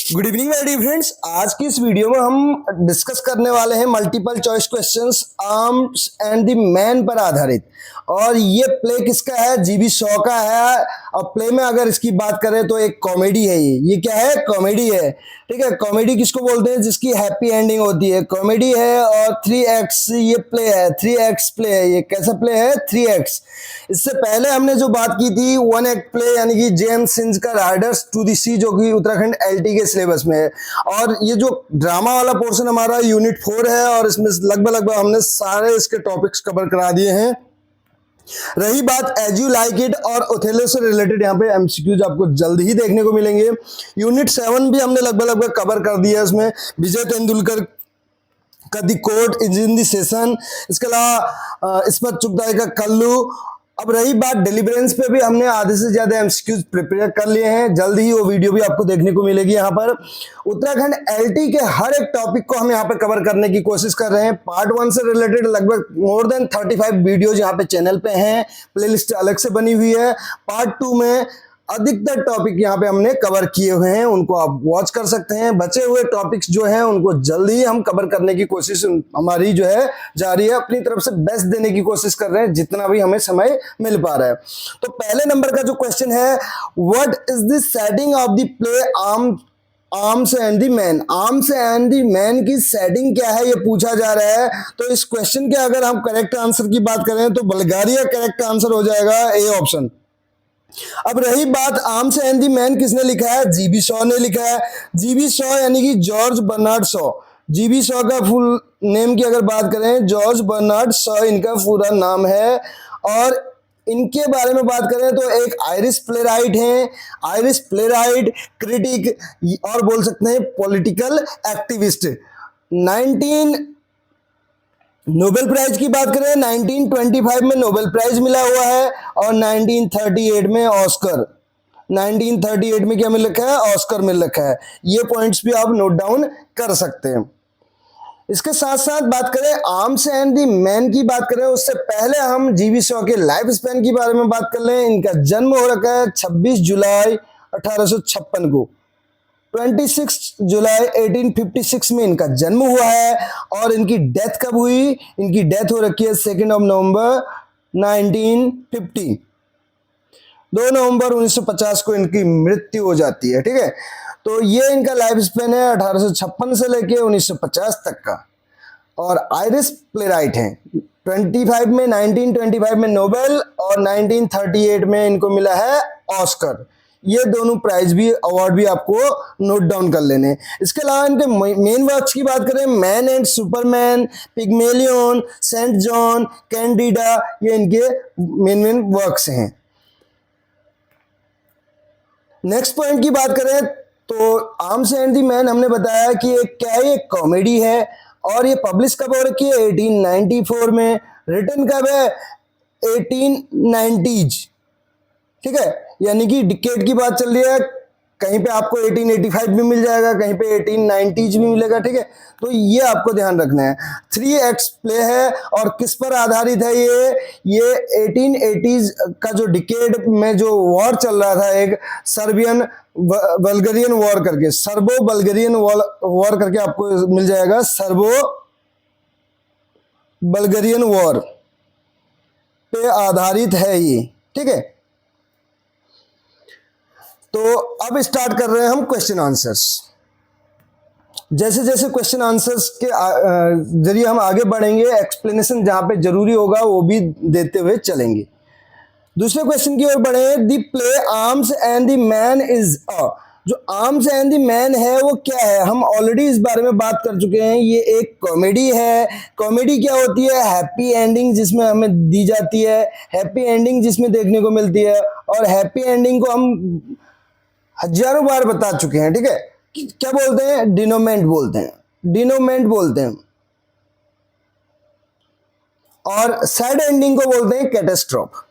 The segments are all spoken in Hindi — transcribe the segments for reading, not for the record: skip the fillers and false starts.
Good evening my dear friends. आज की इस वीडियो में हम डिस्कस करने वाले हैं multiple choice questions arms and the man पर आधारित। और ये प्ले किसका है? जीबी शॉ का है। और प्ले में अगर इसकी बात करें तो एक कॉमेडी है। ये क्या है? कॉमेडी है। ठीक है, कॉमेडी किसको बोलते हैं? जिसकी हैप्पी एंडिंग होती है, कॉमेडी है। और 3x ये प्ले है, 3x प्ले है। ये कैसा प्ले है? 3x। इससे पहले हमने जो बात की थी 1 एक्ट प्ले यानी कि जेम्स सिंज का राइडर्स टू द सी, जो कि उत्तराखंड एलटी के सिलेबस में है। और ये जो ड्रामा वाला पोर्शन हमारा यूनिट 4 है और इसमें लगभग हमने सारे इसके टॉपिक्स कवर करा दिए हैं। रही बात एज यू लाइक इट और ओथेलो से रिलेटेड, यहाँ पे एमसीक्यूज आपको जल्द ही देखने को मिलेंगे। यूनिट 7 भी हमने लगभग कवर कर दिया है। इसमें विजय तेंदुलकर का the court is in the session, इसके अलावा इस्मत चुगताई का कल्लू। अब रही बात डिलीवरेंस पे, भी हमने आधे से ज्यादा एमसीक्यूज प्रिपेयर कर लिए हैं। जल्द ही वो वीडियो भी आपको देखने को मिलेगी। यहाँ पर उत्तराखंड एलटी के हर एक टॉपिक को हम यहाँ पे कवर करने की कोशिश कर रहे हैं। पार्ट 1 से रिलेटेड लगभग मोर देन 35 वीडियोज यहाँ पे चैनल पे हैं, प्लेलिस्ट अलग से बनी हुई है। पार्ट 2 में अधिकतर टॉपिक यहाँ पे हमने कवर किए हुए हैं, उनको आप वॉच कर सकते हैं। बचे हुए टॉपिक्स जो हैं उनको जल्दी हम कवर करने की कोशिश हमारी जो है जारी है। अपनी तरफ से बेस्ट देने की कोशिश कर रहे हैं जितना भी हमें समय मिल पा रहा है। तो पहले नंबर का जो क्वेश्चन है, what is the setting of the play Arms and the Man? Arms and the Man की सेटिंग क्या है, ये पूछा जा रहा है। तो इस क्वेश्चन के अगर हम करेक्ट आंसर की बात करें तो बल्गारिया करेक्ट आंसर हो जाएगा, ए ऑप्शन। अब रही बात आर्म्स एंड द मैन किसने लिखा है? जीबी शॉ ने लिखा है। जीबी शॉ यानी कि George Bernard Shaw. GB Shaw का फुल नेम की अगर बात करें, जॉर्ज बर्नार्ड शॉ इनका पूरा नाम है। और इनके बारे में बात करें तो एक आयरिश प्लेराइट हैं, आयरिश प्लेराइट, क्रिटिक और बोल सकते हैं पॉलिटिकल एक्टिविस्ट। 19 नोबेल प्राइज की बात करें 1925 में नोबेल प्राइज मिला हुआ है। और 1938 में ऑस्कर, 1938 में क्या मिल रखा है? ऑस्कर मिल रखा है। ये पॉइंट्स भी आप नोट डाउन कर सकते हैं। इसके साथ साथ बात करें आर्म्स एंड द मैन की बात करें, उससे पहले हम जीबी शॉ के लाइफ स्पैन के बारे में बात कर लें। इनका जन्म हो रखा है 26 जुलाई 1856 को। 26 जुलाई 1856 में इनका जन्म हुआ है। और इनकी डेथ कब हुई? इनकी डेथ हो रखी है 2 नवंबर 1950। 2 नवंबर 1950 को इनकी मृत्यु हो जाती है। ठीक है, तो ये इनका लाइफ स्पेन है 1856 से लेके 1950 तक का। और आयरिश प्लेराइट हैं। 1925 में नोबेल और 1938 में इनको मिला है ऑस्कर। ये दोनों प्राइज भी, अवार्ड भी आपको नोट डाउन कर लेने। इसके अलावा इनके मेन वर्क्स की बात करें, Man and Superman, Pygmalion, Saint Joan, Candida, ये इनके मेन वर्क्स हैं। नेक्स्ट पॉइंट की बात करें तो आर्म्स एंड द मैन हमने बताया कि क्या है? ये कॉमेडी है। और ये पब्लिश कब हो रखी है? 1894 में। रिटन कब है? 1890s। ठीक है, यानी कि डिकेड की बात चल रही है। कहीं पे आपको 1885 भी मिल जाएगा, कहीं पे 1890s भी मिलेगा। ठीक है, तो ये आपको ध्यान रखना है। 3x प्ले है। और किस पर आधारित है ये 1880s का जो डिकेड में जो वॉर चल रहा था, एक सर्बियन बल्गेरियन वॉर करके, सर्बो बल्गेरियन वॉर करके आपको मिल जाएगा। सर्बो बल्गेरियन वॉर पे आधारित है ये। ठीक है, तो अब स्टार्ट कर रहे हैं हम क्वेश्चन आंसर्स। जैसे जैसे क्वेश्चन आंसर्स के जरिए हम आगे बढ़ेंगे, एक्सप्लेनेशन जहां पे जरूरी होगा वो भी देते हुए चलेंगे। दूसरे क्वेश्चन की ओर बढ़े। The play Arms and the Man is a, जो आर्म्स एंड द मैन है वो क्या है? हम ऑलरेडी इस बारे में बात कर चुके हैं। ये एक कॉमेडी है। कॉमेडी क्या होती है? हैप्पी एंडिंग जिसमें हमें दी जाती है, हैप्पी एंडिंग जिसमें देखने को मिलती है। और हैप्पी एंडिंग को हम हजारों बार बता चुके हैं। ठीक है, क्या बोलते हैं? डिनोमेंट बोलते हैं, डिनोमेंट बोलते हैं। और सैड एंडिंग को बोलते हैं कैटास्ट्रोफ।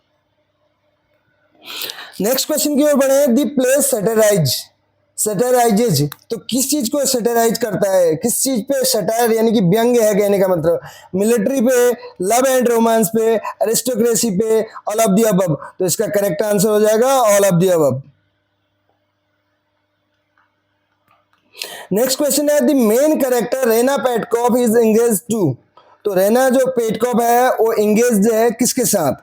नेक्स्ट क्वेश्चन की ओर बढ़े। द प्ले सैटेराइजेज, तो किस चीज को सैटेराइज करता है? किस चीज पे सटायर यानी कि व्यंग्य है कहने का मतलब? मिलिट्री पे, लव एंड रोमांस पे, एरिस्टोक्रेसी पे, ऑल ऑफ द अबव। तो इसका करेक्ट आंसर हो जाएगा all of the above. Next question है, the main character Raina Petkoff is engage to. तो रेना जो पेटकॉफ है वो एंगेज है किसके साथ?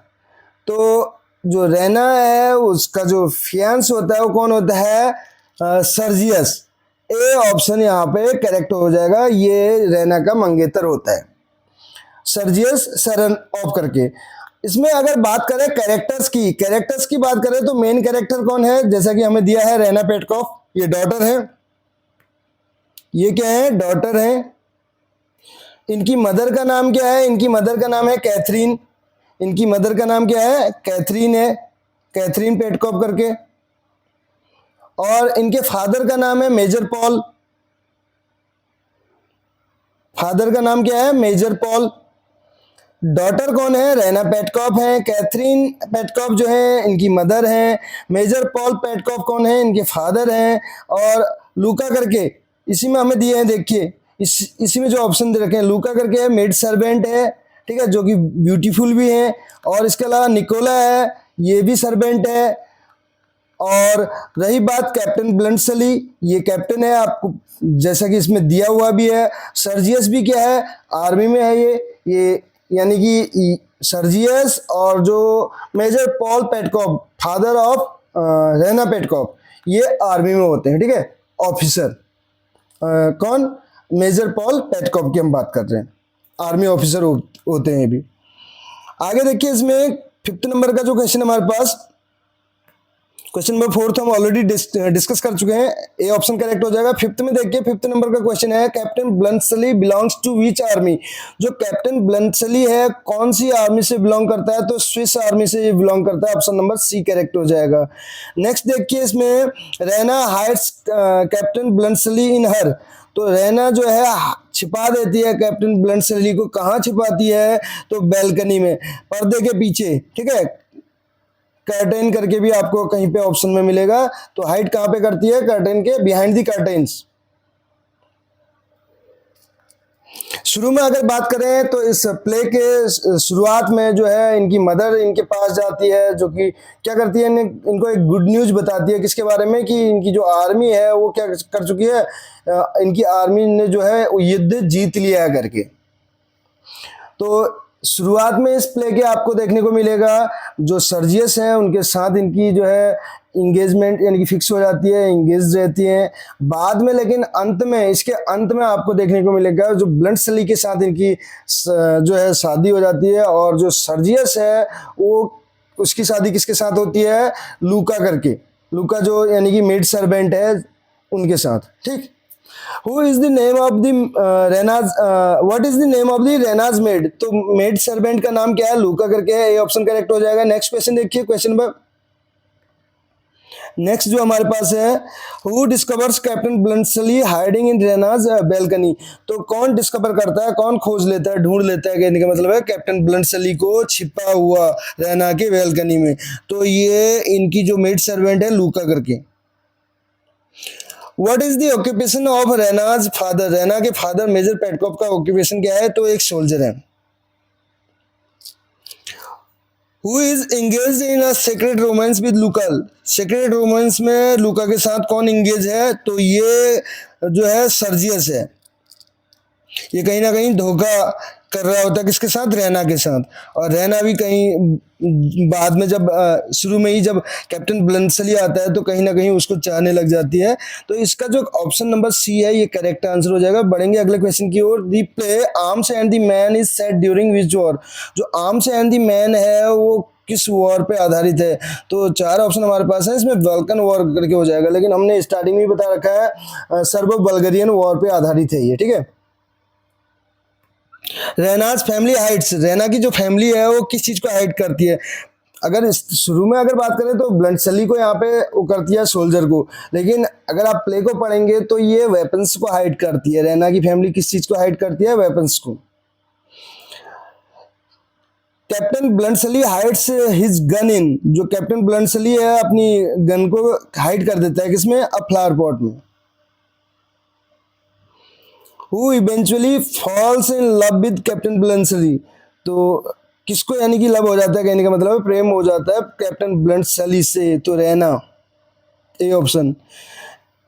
तो जो रेना है उसका जो फियांस होता है वो कौन होता है? सर्जियस। ए ऑप्शन यहाँ पे करेक्ट हो जाएगा, ये रेना का मंगेतर होता है, सर्जियस सरन ऑफ करके। इसमें अगर बात करें कैरेक्टर्स की बात करें तो मेन कैरेक्टर कौन है? जैसा कि हमें दिया है रेना पेटकॉफ, ये डॉटर है, ये क्या है? डॉटर है। इनकी मदर का नाम क्या है? इनकी मदर का नाम है कैथरीन। इनकी मदर का नाम क्या है? कैथरीन है, कैथरीन पेटकॉफ करके। और इनके फादर का नाम है मेजर पॉल। फादर का नाम क्या है? Major Paul. डॉटर कौन है? रेना पेटकॉफ है। कैथरीन पेटकॉफ जो है इनकी मदर है। मेजर पॉल पेटकॉफ कौन है? इनके फादर हैं। और लूका करके इसी में हमें दिए हैं, देखिए इसी में जो ऑप्शन दे रखे हैं, लूका करके मेड सर्वेंट है, ठीक है, जो कि ब्यूटीफुल भी है। और इसके अलावा निकोला है, ये भी सर्वेंट है। और रही बात कैप्टन ब्लंटसली, ये कैप्टन है आपको जैसा कि इसमें दिया हुआ भी है। सर्जियस भी क्या है? आर्मी में है ये यानी कि सर्जियस और जो major Paul Petkoff father of Raina Petkoff, ये आर्मी में होते हैं, ठीक है, ऑफिसर। कौन? मेजर पॉल पेटकॉफ की हम बात कर रहे हैं, आर्मी ऑफिसर होते हैं ये भी। आगे देखिए, इसमें 5th नंबर का जो क्वेश्चन हमारे पास, क्वेश्चन नंबर 4 हम ऑलरेडी डिस्कस कर चुके हैं, ए ऑप्शन करेक्ट हो जाएगा। 5th में देखिए, 5th नंबर का क्वेश्चन है, captain Bluntschli belongs to which army. जो कैप्टन ब्लंटसली है कौन सी आर्मी से बिलोंग करता है? तो स्विस आर्मी से ये बिलोंग करता है, ऑप्शन नंबर सी करेक्ट हो जाएगा। नेक्स्ट देखिए, इसमें रेना हाइड्स कैप्टन ब्लंटसली इन हर। तो रेना जो है छिपा देती है कैप्टन ब्लंटसली को, कहाँ छिपाती है? तो बैल्कनी में, पर्दे के पीछे, ठीक है, कर्टेन करके भी आपको कहीं पे ऑप्शन में मिलेगा। तो हाइड कहां पे करती है? कर्टेन के बिहाइंड दी कर्टेन्स। शुरू में अगर बात करें तो इस प्ले के शुरुआत में जो है इनकी मदर इनके पास जाती है, जो कि क्या करती है, इनको एक गुड न्यूज बताती है, किसके बारे में? कि इनकी जो आर्मी है वो क्या कर चुकी है, इनकी आर्मी ने जो है युद्ध जीत लिया है करके। तो शुरुआत में इस प्ले के आपको देखने को मिलेगा जो सर्जियस हैं उनके साथ इनकी जो है इंगेजमेंट यानी कि फिक्स हो जाती है, इंगेज रहती हैं बाद में। लेकिन अंत में, इसके अंत में आपको देखने को मिलेगा जो ब्लंटसली के साथ इनकी जो है शादी हो जाती है। और जो सर्जियस है वो उसकी शादी किसके साथ होती है? लूका करके, लूका जो यानी कि मेड सर्वेंट है उनके साथ, ठीक। Who is the name of the Rena's what is the name of the Rena's maid? तो मेड सर्वेंट का नाम क्या है? लूका करके है, ये ऑप्शन करेक्ट हो जाएगा। नेक्स्ट क्वेश्चन देखिए, क्वेश्चन नंबर नेक्स्ट जो हमारे पास है, who discovers captain Bluntschli hiding in Raina's balcony. तो कौन डिस्कवर करता है, कौन खोज लेता है, ढूंढ लेता है, कहने का मतलब है कैप्टन ब्लंटसली को छिपा हुआ रेना के बेल्कनी में। तो ये इनकी जो मेड सर्वेंट है लूका करके। What is the occupation of Raina's father? Raina के फादर मेजर पेटकॉफ का ऑक्यूपेशन क्या है? तो एक सोल्जर है। Who is engage in a secret romance with Louka? Secret romance में लूका के साथ कौन एंगेज है? तो ये जो है सर्जियस है। ये कहीं ना कहीं धोखा कर रहा होता है किसके साथ? रेना के साथ। और रेना भी कहीं बाद में जब शुरू में ही जब कैप्टन ब्लंटसली आता है तो कहीं ना कहीं उसको चाहने लग जाती है। तो इसका जो ऑप्शन नंबर सी है ये करेक्ट आंसर हो जाएगा। बढ़ेंगे अगले क्वेश्चन की ओर। The play Arms and the Man is set during which war? जो आर्म्स एंड द मैन है वो किस वॉर पे आधारित है? तो 4 ऑप्शन हमारे पास है, इसमें बाल्कन वॉर करके हो जाएगा, लेकिन हमने स्टार्टिंग में बता रखा है सर्बो बल्गेरियन वॉर पे आधारित है ये, ठीक है। रेनाज फैमिली हाइड्स, रेना की जो फैमिली है वो किस चीज को हाइड करती है? अगर शुरू में अगर बात करें तो ब्लंटसली को यहाँ पे वो करती है सोल्जर को, लेकिन अगर आप प्ले को पढ़ेंगे तो ये वेपन्स को हाइड करती है। रेना की फैमिली किस चीज को हाइड करती है? वेपन्स को। कैप्टन ब्लंटसली हाइड्स हिज गन इन, जो कैप्टन ब्लंटसली है अपनी गन को हाइड कर देता है किसमें? अ फ्लावर पॉट में। Who eventually falls in love with captain Bluntschli? तो किसको यानी कि लव हो जाता है, कहने का मतलब है प्रेम हो जाता है कैप्टन ब्लंटसली से? तो Raina, A option.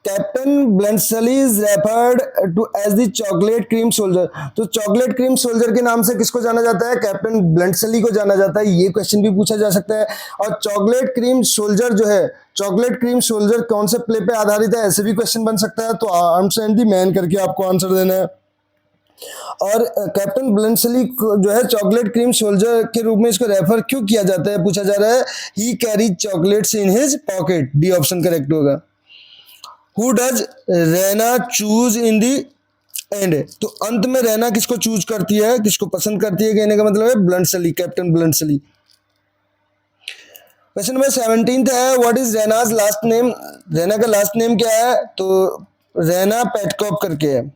Captain Bluntschli is referred to as the chocolate cream soldier. तो चॉकलेट क्रीम सोल्जर के नाम से किसको जाना जाता है? कैप्टन ब्लंटसली को जाना जाता है। ये क्वेश्चन भी पूछा जा सकता है। और चॉकलेट क्रीम सोल्जर जो है, चॉकलेट क्रीम सोल्जर कौन से प्ले पे आधारित है, ऐसे भी क्वेश्चन बन सकता है। तो आर्म्स एंड द मैन करके आपको आंसर देना है। और कैप्टन ब्लंटसली जो है चॉकलेट क्रीम सोल्जर के रूप में इसको रेफर क्यों किया जाता है, पूछा जा रहा है। He carry chocolates in his pocket, D option correct होगा। Who does Raina choose in the end? तो अंत में रैना किसको चूज करती है, किसको पसंद करती है, कहने का मतलब है Bluntschli, captain Bluntschli. Question number 17 है, what is Raina's last name? Raina का लास्ट नेम क्या है? तो रैना पेटकॉप करके है।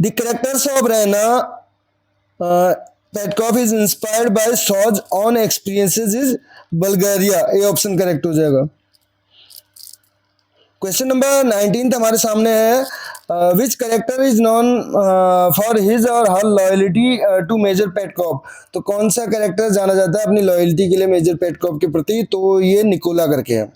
The characters of Raina Petkoff is inspired by Shaw's on experiences is Bulgaria, ये ऑप्शन करेक्ट हो जाएगा। क्वेश्चन नंबर 19 हमारे सामने है, विच character is non for his और हर लॉयलिटी टू मेजर पेटकॉप? तो कौन सा करेक्टर जाना जाता है अपनी लॉयल्टी के लिए मेजर पेटकॉप के प्रति? तो ये निकोला करके है,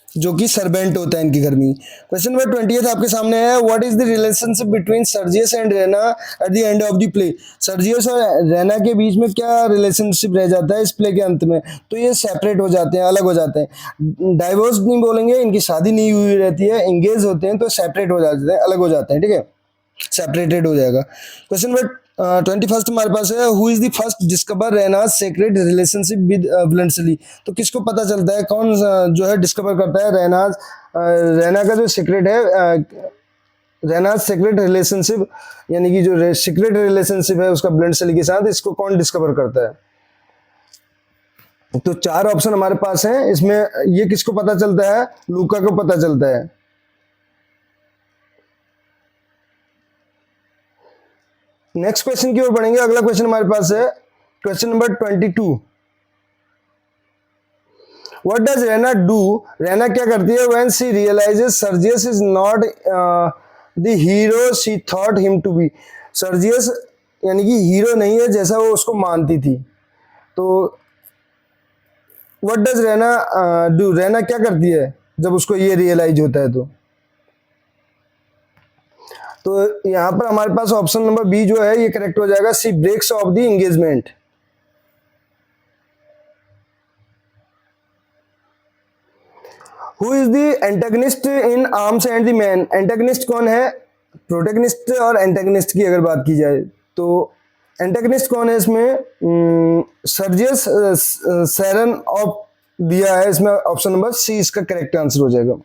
जो कि सर्वेंट होता है इनके घर में। क्वेश्चन नंबर 20 आपके सामने है, what is the relationship between Sergius and Raina at the end of the play? Sergius और रेना के बीच में क्या रिलेशनशिप रह जाता है इस प्ले के अंत में? तो ये सेपरेट हो जाते हैं, अलग हो जाते हैं। डाइवोर्स नहीं बोलेंगे, इनकी शादी नहीं हुई रहती है, एंगेज होते हैं तो सेपरेट हो जाते हैं, अलग हो जाते हैं, ठीक है, सेपरेटेड हो जाएगा। क्वेश्चन नंबर 21 हमारे पास है, who is the first discover Raina's secret relationship with Bluntschli? तो किसको पता चलता है, कौन जो है डिस्कवर करता है रैनाज रैना का जो सीक्रेट है, रैनाज सीक्रेट रिलेशनशिप, यानी कि जो सीक्रेट रिलेशनशिप है उसका ब्लंटसली के साथ, इसको कौन डिस्कवर करता है? तो 4 ऑप्शन हमारे पास हैं इसमें। ये किसको पता चलता है? लूका को पता चलता है। नेक्स्ट क्वेश्चन की ओर बढ़ेंगे। अगला क्वेश्चन हमारे पास है question number 22, what does Raina do? Raina क्या करती है when she realises Sergius is not the hero she thought him to be? Sergius यानी कि हीरो नहीं है जैसा वो उसको मानती थी। तो what does Raina do? Raina क्या करती है जब उसको ये रियलाइज होता है? तो यहां पर हमारे पास ऑप्शन नंबर बी जो है ये करेक्ट हो जाएगा, C breaks off the engagement. Who is the antagonist in Arms and the Man? Antagonist कौन है? प्रोटेगनिस्ट और एंटेगनिस्ट की अगर बात की जाए तो एंटेगनिस्ट कौन है इसमें? सर्जियस सेरन ऑफ दिया है इसमें, ऑप्शन नंबर सी इसका करेक्ट आंसर हो जाएगा।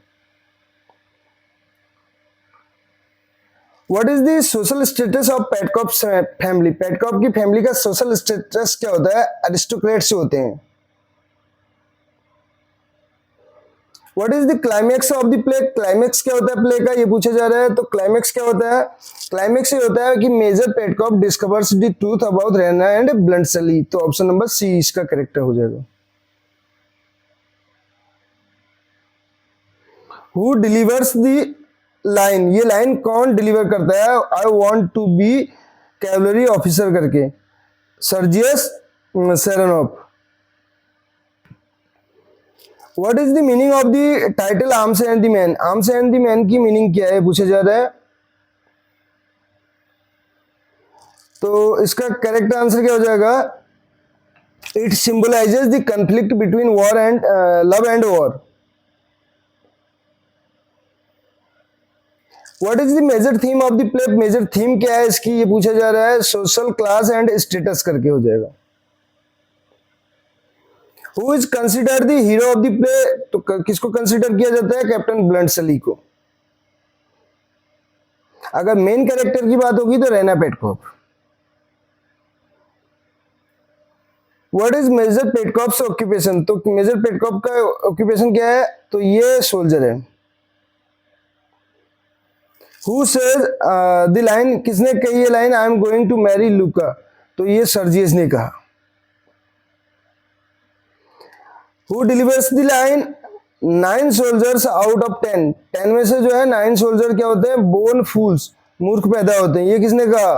What is the social status of Petkoff family? Petkoff की फैमिली का सोशल स्टेटस क्या होता है? अरिस्टोक्रेट्स होते हैं। What is the climax of the play? Climax क्या होता है प्ले का, ये पूछा जा रहा है। तो क्लाइमैक्स क्या होता है? क्लाइमैक्स ये होता है कि major Petkoff discovers the truth about Raina and Bluntschli. तो ऑप्शन नंबर सी इसका करेक्ट हो जाएगा। Who delivers the line? ये लाइन कौन डिलीवर करता है? I want to be cavalry officer करके, Sergius Saranoff. What is the meaning of the title Arms and the Man? Arms and the Man की मीनिंग क्या है पूछा जा रहा है। तो इसका करेक्ट आंसर क्या हो जाएगा? It symbolises the conflict between war and love and war. What is the major theme of the play? Major theme क्या है इसकी, ये पूछा जा रहा है। सोशल क्लास एंड स्टेटस करके हो जाएगा। Who is consider the hero of the play? तो किसको कंसिडर किया जाता है? कैप्टन ब्लंटसली को। अगर मेन कैरेक्टर की बात होगी तो Raina Petkoff. What is major Petkoff's occupation? तो मेजर पेटकॉप का ऑक्यूपेशन क्या है? तो ये सोल्जर है। Who says the line? किसने कही ये line? I am going to marry Louka. तो ये सर्जियस ने कहा। Who delivers the line? 9 soldiers out of 10। 10 में से जो है 9 सोल्जर क्या होते हैं? बोर्न फूल्स, मूर्ख पैदा होते हैं। ये किसने कहा?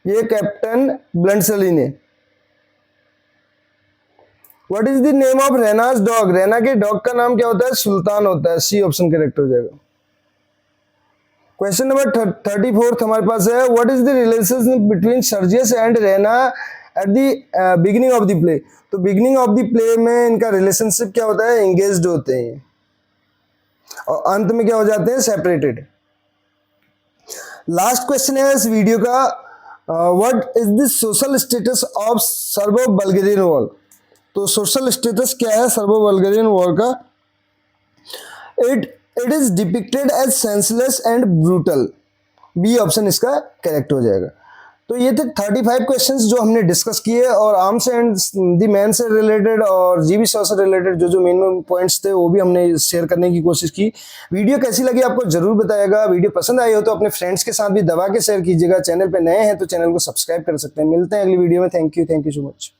ये कैप्टन ब्लंटसली ने। What is the name of Raina's dog? Raina के डॉग का नाम क्या होता है? सुल्तान होता है। सी ऑप्शन करेक्ट हो जाएगा। क्वेश्चन नंबर 34 हमारे पास है, what is the relationship between Sergius and Raina at the beginning of the play? तो बिगिनिंग ऑफ द प्ले में इनका रिलेशनशिप क्या होता है? एंगेज्ड होते हैं और अंत में क्या हो जाते हैं? सेपरेटेड। लास्ट क्वेश्चन है इस वीडियो का, what is the social status of Serbo Bulgarian war? तो सोशल स्टेटस क्या है सर्बो बल्गेरियन वॉर का? It is depicted as senseless and brutal. B option इसका करेक्ट हो जाएगा। तो ये थे 35 क्वेश्चंस जो हमने डिस्कस किए और आर्म्स एंड द मैन से रिलेटेड और जीबी शॉ से रिलेटेड जो जो मेन पॉइंट्स थे वो भी हमने शेयर करने की कोशिश की। वीडियो कैसी लगी आपको जरूर बताइएगा। वीडियो पसंद आई हो तो अपने फ्रेंड्स के साथ भी दबा के शेयर कीजिएगा। चैनल पे नए हैं तो चैनल को सब्सक्राइब कर सकते हैं। मिलते हैं अगली वीडियो में। Thank you so much.